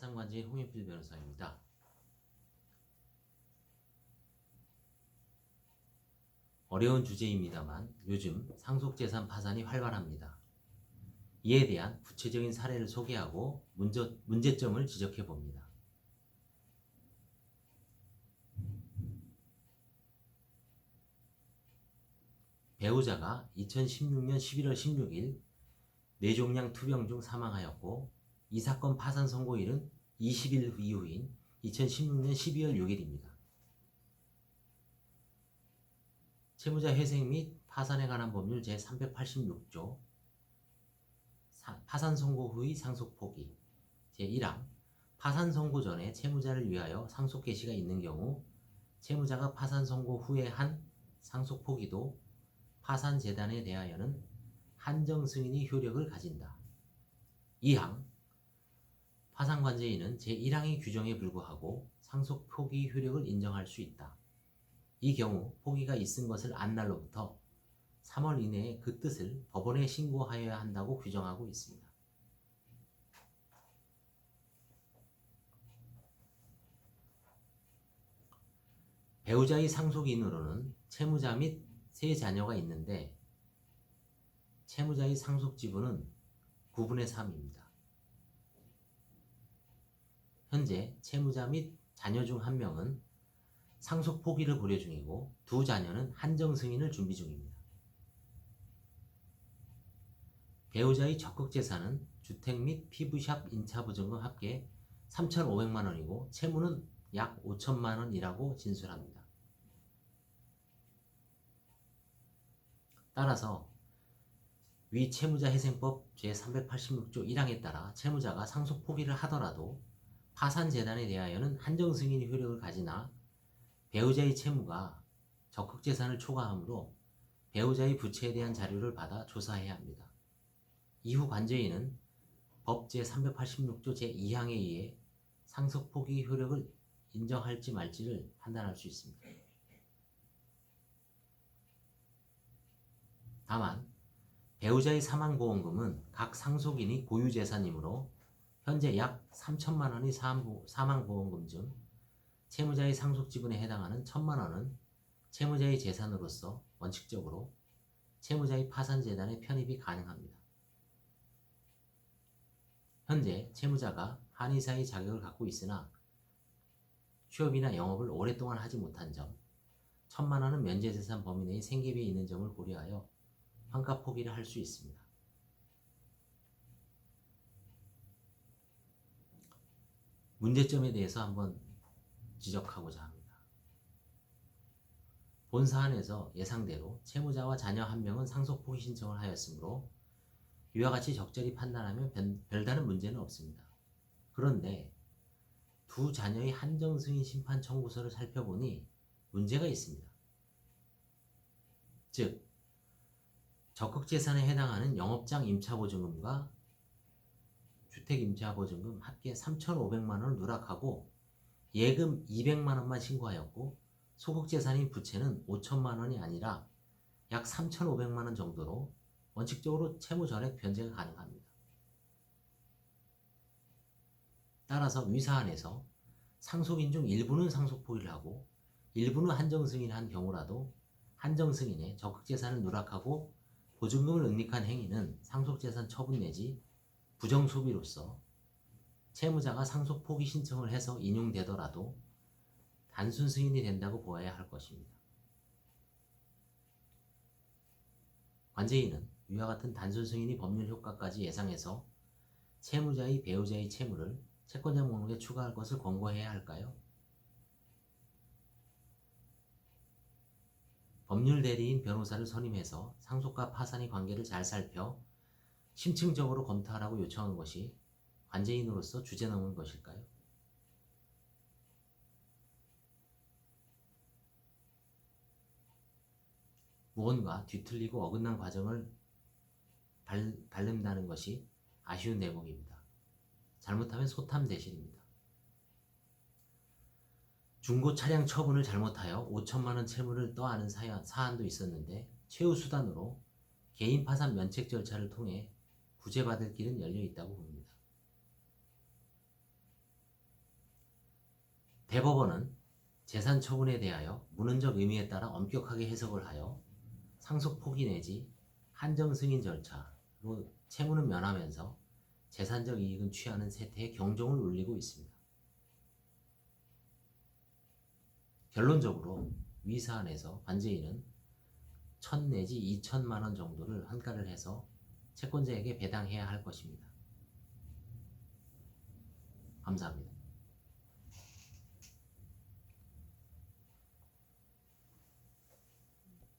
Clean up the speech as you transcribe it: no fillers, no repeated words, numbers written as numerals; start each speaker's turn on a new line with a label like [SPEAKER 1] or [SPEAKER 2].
[SPEAKER 1] 파산관제인 홍인필 변호사입니다. 어려운 주제입니다만 요즘 상속재산 파산이 활발합니다. 이에 대한 구체적인 사례를 소개하고 문제점을 지적해 봅니다. 배우자가 2016년 11월 16일 뇌종양 투병 중 사망하였고 이 사건 파산 선고일은 20일 이후인 2016년 12월 6일입니다. 채무자 회생 및 파산에 관한 법률 제386조 파산 선고 후의 상속 포기 제1항 파산 선고 전에 채무자를 위하여 상속 개시가 있는 경우 채무자가 파산 선고 후에 한 상속 포기도 파산 재단에 대하여는 한정 승인이 효력을 가진다. 2항 파산관제인은 제1항의 규정에 불구하고 상속 포기 효력을 인정할 수 있다. 이 경우 포기가 있은 것을 안 날로부터 3월 이내에 그 뜻을 법원에 신고하여야 한다고 규정하고 있습니다. 배우자의 상속인으로는 채무자 및 세 자녀가 있는데 채무자의 상속 지분은 9분의 3입니다. 현재 채무자 및 자녀 중 한 명은 상속 포기를 고려 중이고 두 자녀는 한정 승인을 준비 중입니다. 배우자의 적극 재산은 주택 및 피부샵 임차보증금 합계 3,500만 원이고 채무는 약 5천만 원이라고 진술합니다. 따라서 위 채무자회생법 제386조 1항에 따라 채무자가 상속 포기를 하더라도 파산재단에 대하여는 한정 승인이 효력을 가지나 배우자의 채무가 적극 재산을 초과하므로 배우자의 부채에 대한 자료를 받아 조사해야 합니다. 이후 관제인은 법 제386조 제2항에 의해 상속 포기 효력을 인정할지 말지를 판단할 수 있습니다. 다만 배우자의 사망보험금은 각 상속인이 고유재산이므로 현재 약 3천만 원의 사망보험금 중 채무자의 상속지분에 해당하는 1천만 원은 채무자의 재산으로서 원칙적으로 채무자의 파산재단에 편입이 가능합니다. 현재 채무자가 한의사의 자격을 갖고 있으나 취업이나 영업을 오랫동안 하지 못한 점, 1천만 원은 면제재산 범위 내의 생계비에 있는 점을 고려하여 환가 포기를 할 수 있습니다. 문제점에 대해서 한번 지적하고자 합니다. 본 사안에서 예상대로 채무자와 자녀 한 명은 상속 포기 신청을 하였으므로 이와 같이 적절히 판단하면 별다른 문제는 없습니다. 그런데 두 자녀의 한정 승인 심판 청구서를 살펴보니 문제가 있습니다. 즉 적극 재산에 해당하는 영업장 임차보증금과 주택 임차보증금 합계 3,500만 원을 누락하고 예금 200만 원만 신고하였고 소극 재산인 부채는 5천만 원이 아니라 약 3,500만 원 정도로 원칙적으로 채무 전액 변제가 가능합니다. 따라서 위 사안에서 상속인 중 일부는 상속 포기를 하고 일부는 한정 승인을 한 경우라도 한정 승인에 적극 재산을 누락하고 보증금을 은닉한 행위는 상속재산 처분 내지 부정소비로서 채무자가 상속 포기 신청을 해서 인용되더라도 단순 승인이 된다고 보아야 할 것입니다. 관제인은 위와 같은 단순 승인이 법률 효과까지 예상해서 채무자의 배우자의 채무를 채권자 목록에 추가할 것을 권고해야 할까요? 법률 대리인 변호사를 선임해서 상속과 파산의 관계를 잘 살펴 심층적으로 검토하라고 요청한 것이 관제인으로서 주제넘은 것일까요? 무언가 뒤틀리고 어긋난 과정을 밟는다는 것이 아쉬운 대목입니다. 잘못하면 소탐 대실입니다. 중고 차량 처분을 잘못하여 5천만 원 채무를 떠안은 사안도 있었는데 최후 수단으로 개인 파산 면책 절차를 통해 구제받을 길은 열려 있다고 봅니다. 대법원은 재산 처분에 대하여 문헌적 의미에 따라 엄격하게 해석을 하여 상속 포기 내지 한정 승인 절차로 채무는 면하면서 재산적 이익은 취하는 세태에 경종을 울리고 있습니다. 결론적으로 위 사안에서 관제인은 1,000 내지 2천만 원 정도를 환가를 해서 채권자에게 배당해야 할 것입니다. 감사합니다.